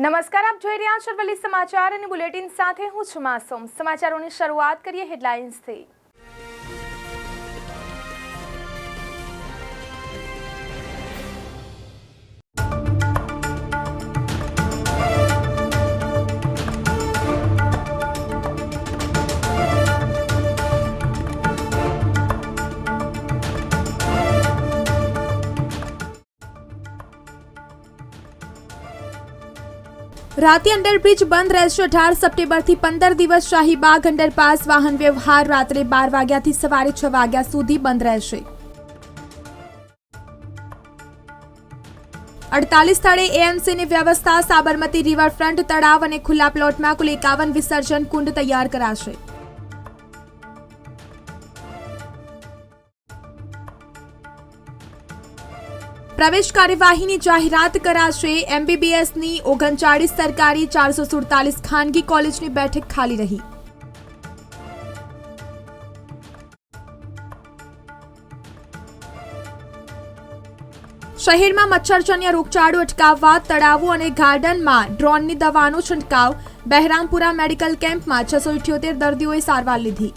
નમસ્કાર, આપ જોઈ રહ્યા છો અરવલ્લી સમાચાર અને બુલેટિન સાથે હું છું માસૂમ। સમાચારોની શરૂઆત કરીએ હેડલાઇન્સથી। રાતી અંડરબ્રિજ બંધ રહેશે। 18 સપ્ટેમ્બરથી 15 દિવસ શાહીબાગ અંડરપાસ વાહન વ્યવહાર રાત્રે 12 વાગ્યાથી સવારે 6 વાગ્યા સુધી બંધ રહેશે। 48 સ્થળે એએમસીની વ્યવસ્થા। સાબરમતી રિવરફ્રન્ટ તળાવ અને ખુલ્લા પ્લોટમાં કુલ 51 વિસર્જન કુંડ તૈયાર કરાશે। પ્રવેશ કાર્યવાહીની જાહેરાત કરાશે। એમબીબીએસની 39 સરકારી 447 ખાનગી કોલેજની બેઠક ખાલી રહી। શહેરમાં મચ્છરજન્ય રોગચાળો અટકાવવા તળાવો અને ગાર્ડનમાં ડ્રોનની દવાનો છંટકાવ। બહેરામપુરા મેડિકલ કેમ્પમાં 678 દર્દીઓએ સારવાર લીધી।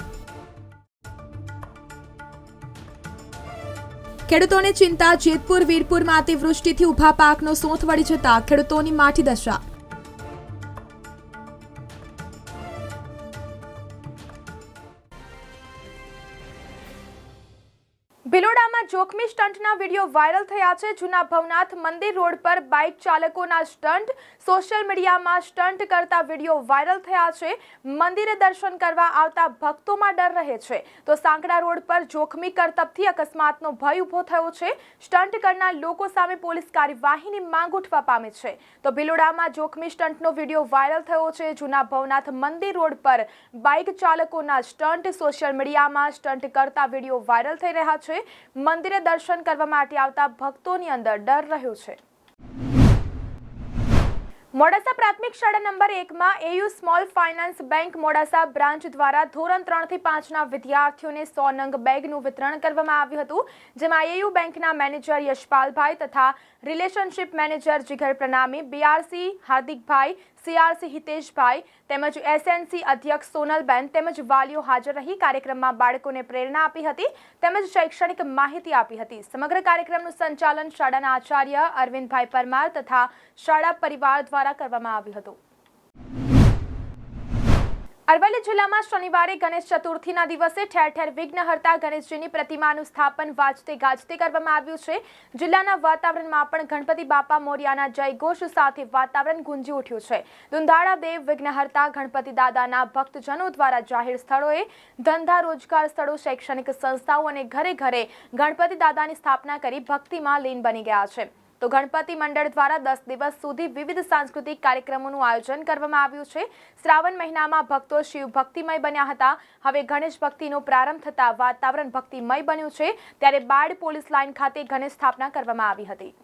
ખેડૂતોને ચિંતા। જેતપુર વીરપુરમાં અતિવૃષ્ટિથી ઉભા પાકનો સોંથ વળી જતા ખેડૂતોની માઠી દશા। ભિલોડામાં જોખમી સ્ટંટના વિડીયો વાયરલ થયા છે। જૂના ભવનાથ મંદિર રોડ પર બાઇક ચાલકોના સ્ટંટ સોશિયલ મીડિયામાં સ્ટંટ કરતા વિડીયો વાયરલ થયા છે। મંદિરે દર્શન કરવા આવતા ભક્તોમાં ડર રહે છે તો સાંકડા રોડ પર જોખમી કરતબથી અકસ્માતનો ભય ઊભો થયો છે। સ્ટંટ કરનાર લોકો સામે પોલીસ કાર્યવાહીની માંગ ઉઠવા પામી છે તો ભિલોડામાં જોખમી સ્ટંટનો વિડીયો વાયરલ થયો છે। જૂના ભવનાથ મંદિર રોડ પર બાઇક ચાલકોના સ્ટંટ સોશિયલ મીડિયામાં સ્ટંટ કરતા વિડીયો વાયરલ થઈ રહ્યા છે। મંદિરે દર્શન કરવા માટે આવતા ભક્તોની અંદર ડર રહ્યો છે। મોડાસા પ્રાથમિક શાળા નંબર 1માં AU small finance bank Modasa branch દ્વારા ધોરણ 3 થી 5ના વિદ્યાર્થીઓને 100 નંગ બેગનું વિતરણ કરવામાં આવ્યું હતું। જેમાં એયુ બેંકના મેનેજર યશપાલભાઈ તથા રિલેશનશિપ મેનેજર જીગર પ્રનામી, બીઆરસી હાર્દિકભાઈ, સીઆરસી હિતેશભાઈ તેમજ એસએનસી અધ્યક્ષ સોનલબેન તેમજ વાલીઓ હાજર રહી કાર્યક્રમમાં બાળકોને પ્રેરણા આપી હતી તેમજ શૈક્ષણિક માહિતી આપી હતી। સમગ્ર કાર્યક્રમનું સંચાલન શાળાના આચાર્ય અરવિંદભાઈ પરમાર તથા શાળા પરિવાર દ્વારા કરવામાં આવ્યું હતું। અરવલ્લી જિલ્લામાં શનિવારે ગણેશ ચતુર્થીના દિવસે ઠેર ઠેર વિઘ્નહર્તા ગણેશજીની પ્રતિમાનું સ્થાપન વાજતે ગાજતે કરવામાં આવ્યું છે। જિલ્લાના વાતાવરણમાં પણ ગણપતિ બાપા મોરિયાના જયઘોષ સાથે વાતાવરણ ગુંજી ઉઠ્યું છે। દુંધાળા દેવ વિઘ્નહર્તા ગણપતિ દાદાના ભક્તજનો દ્વારા જાહેર સ્થળોએ, ધંધા રોજગાર સ્થળો, શૈક્ષણિક સંસ્થાઓ અને ઘરે ઘરે ગણપતિ દાદાની સ્થાપના કરી ભક્તિમાં લીન બની ગયા છે। તો ગણપતિ મંડળ દ્વારા 10 દિવસ સુધી વિવિધ સાંસ્કૃતિક કાર્યક્રમોનું આયોજન કરવામાં આવ્યું છે। શ્રાવણ મહિનામાં ભક્તો શિવ ભક્તિમય બન્યા હતા। હવે ગણેશ ભક્તિનો પ્રારંભ થતા વાતાવરણ ભક્તિમય બન્યું છે ત્યારે બાળ પોલીસ લાઇન ખાતે ગણેશ સ્થાપના કરવામાં આવી હતી।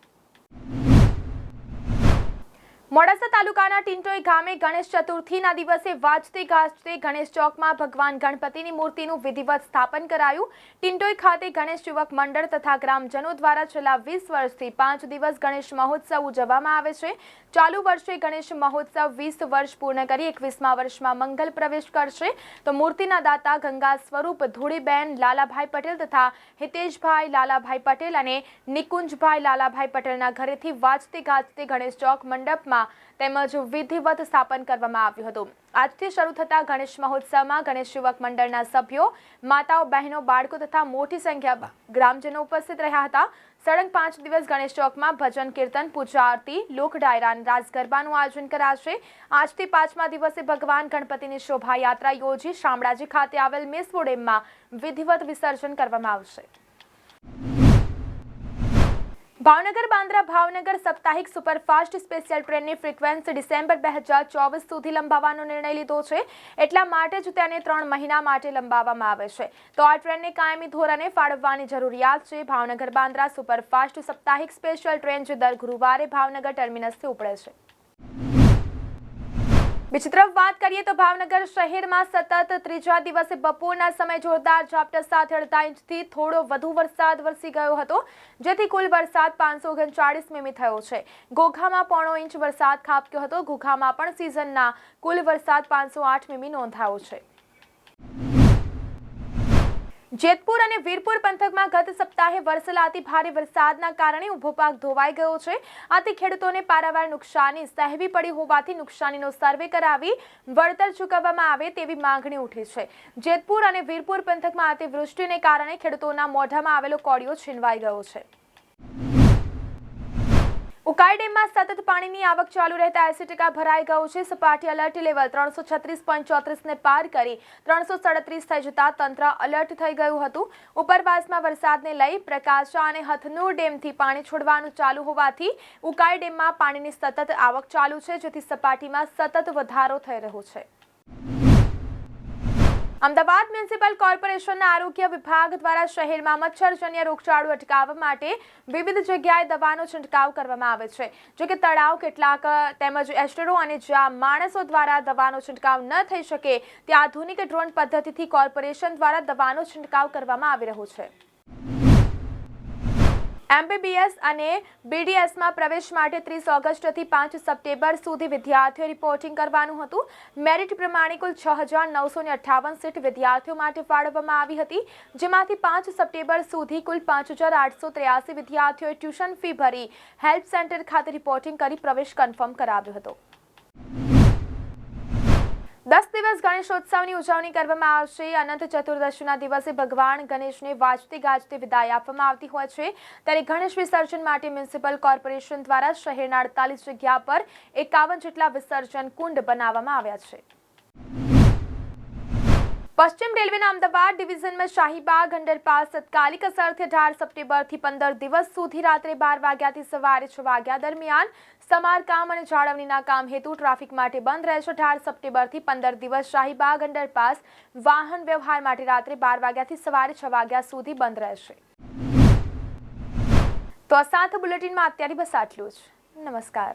મોડાસા તાલુકાના ટિંટોઈ ગામે ગણેશ ચતુર્થીના દિવસે વાજતે ગાજતે ગણેશ ચોકમાં ભગવાન ગણપતિની મૂર્તિનું વિધિવત સ્થાપન કરાયું। ટિંટોઈ ખાતે ગણેશ યુવક મંડળ તથા ગ્રામજનો દ્વારા છેલ્લા 20 વર્ષથી 5 દિવસ ગણેશ મહોત્સવ ઉજવવામાં આવે છે। ચાલુ વર્ષે ગણેશ મહોત્સવ 20 વર્ષ પૂર્ણ કરી 21મા વર્ષમાં મંગલ પ્રવેશ કરશે તો મૂર્તિના દાતા ગંગા સ્વરૂપ ધૂળીબેન લાલાભાઈ પટેલ તથા હિતેશભાઈ લાલાભાઈ પટેલ અને નિકુંજભાઈ લાલાભાઈ પટેલના ઘરેથી વાજતે ગાજતે ગણેશ ચોક મંડપમાં તેમજ વિધિવત સ્થાપન કરવામાં આવ્યું હતું। આજથી શરૂ થતા ગણેશ મહોત્સવમાં ગણેશ યુવક મંડળના સભ્યો, માતાઓ, બહેનો, બાળકો તથા મોટી સંખ્યામાં ગ્રામજનો ઉપસ્થિત રહ્યા હતા। સળંગ 5 દિવસ ગણેશ ચોકમાં ભજન કીર્તન, પૂજા આરતી, લોક ડાયરા, રાસ ગરબાનું આયોજન કરાશે। આજથી 5મા દિવસે ભગવાન ગણપતિની શોભાયાત્રા યોજી શામળાજી ખાતે આવેલ મેસવો ડેમમાં વિધિવત વિસર્જન કરવામાં આવશે। ભાવનગર બાંદ્રા ભાવનગર સાપ્તાહિક સુપરફાસ્ટ સ્પેશિયલ ટ્રેનની ફ્રીક્વન્સી ડિસેમ્બર 2024 સુધી લંબાવવાનો નિર્ણય લીધો છે। એટલા માટે જ તેને 3 મહિના માટે લંબાવવામાં આવે છે તો આ ટ્રેનને કાયમી ધોરણે ફાળવવાની જરૂરિયાત છે। ભાવનગર બાંદ્રા સુપરફાસ્ટ સાપ્તાહિક સ્પેશિયલ ટ્રેન જે દર ગુરુવારે ભાવનગર ટર્મિનસથી ઉપડે છે। બીજી તરફ વાત કરીએ તો ભાવનગર શહેરમાં સતત ત્રીજા દિવસે બપોરના સમયે જોરદાર ઝાપટા સાથે 1.5 ઇંચથી થોડો વધુ વરસાદ વરસી ગયો હતો, જેથી કુલ વરસાદ 539 મીમી થયો છે. ઘોઘામાં 0.5 ઇંચ વરસાદ ખાબક્યો હતો. ઘોઘામાં પણ સિઝનના કુલ વરસાદ 508 મીમી નોંધાયો છે. જેતપુર અને વીરપુર પંથકમાં ગત સપ્તાહે વરસેલા ભારે વરસાદના કારણે ઊભો પાક ધોવાઈ ગયો છે. આથી ખેડૂતોને પારાવાર નુકસાની સહેવી પડી હોવાથી નુકસાનીનો સર્વે કરાવી વળતર ચૂકવવામાં આવે તેવી માંગણી ઉઠી છે. જેતપુર અને વીરપુર પંથકમાં અતિવૃષ્ટિને કારણે ખેડૂતોના મોઢામાં આવેલો કોળિયો છીનવાઈ ગયો છે. ઉકાઈ ડેમમાં સતત પાણીની આવક ચાલુ રહેતા 80% ભરાઈ ગયું છે. સપાટી એલર્ટ લેવલ 336.34 ને પાર કરી 337 થઈ જતા તંત્ર એલર્ટ થઈ ગયું હતું. ઉપરવાસમાં વરસાદને લઈ પ્રકાશા અને હથનુર ડેમથી પાણી છોડવાનું ચાલુ હોવાથી ઉકાઈ ડેમમાં પાણીની સતત આવક ચાલુ છે, જેથી સપાટીમાં સતત વધારો થઈ રહ્યો છે. અમદાવાદ મ્યુનિસિપલ કોર્પોરેશનના આરોગ્ય વિભાગ દ્વારા શહેરમાં મચ્છરજન્ય રોગચાળો અટકાવવા માટે વિવિધ જગ્યાએ દવાનો છંટકાવ કરવામાં આવે છે. જો કે તળાવ કેટલાક તેમજ એસ્ટરો અને જ્યાં માણસો દ્વારા દવાનો છંટકાવ ન થઈ શકે ત્યાં આધુનિક ડ્રોન પદ્ધતિથી કોર્પોરેશન દ્વારા દવાનો છંટકાવ કરવામાં આવી રહ્યો છે. MBBS અને BDSમાં પ્રવેશ માટે 30 ઓગસ્ટથી 5 સપ્ટેમ્બર સુધી વિદ્યાર્થીઓએ રિપોર્ટિંગ કરવાનું હતું. મેરિટ પ્રમાણે કુલ 6,958 સીટ વિદ્યાર્થીઓ માટે ફાળવવામાં આવી હતી, જેમાંથી 5 સપ્ટેમ્બર સુધી કુલ 5,883 વિદ્યાર્થીઓએ ટ્યુશન ફી ભરી હેલ્પ સેન્ટર ખાતે રિપોર્ટિંગ કરી પ્રવેશ કન્ફર્મ કરાવ્યો હતો. 10 દિવસ ગણેશોત્સવની ઉજવણી કરવામાં આવશે. અનંત ચતુર્દશીના દિવસે ભગવાન ગણેશને વાજતે ગાજતે વિદાય આપવામાં આવતી હોય છે, ત્યારે ગણેશ વિસર્જન માટે મ્યુનિસિપલ કોર્પોરેશન દ્વારા શહેરના 48 જગ્યા પર 51 જેટલા વિસર્જન કુંડ બનાવવામાં આવ્યા છે. પશ્ચિમ રેલવેના અમદાવાદ ડિવિઝનમાં શાહીબાગ અંડરપાસ તત્કાલિક અસરથી 18 સપ્ટેમ્બરથી 15 દિવસ સુધી રાત્રે 12 વાગ્યાથી સવારે 6 વાગ્યા દરમિયાન સમારકામ અને જાળવણીના કામ હેતુ ટ્રાફિક માટે બંધ રહેશે. 18 સપ્ટેમ્બરથી 15 દિવસ શાહીબાગ અંડરપાસ વાહન વ્યવહાર માટે રાત્રે 12 વાગ્યાથી સવારે 6 વાગ્યા સુધી બંધ રહેશે. તો આ સાથે બુલેટિનમાં અત્યારે બસ આટલું જ. નમસ્કાર.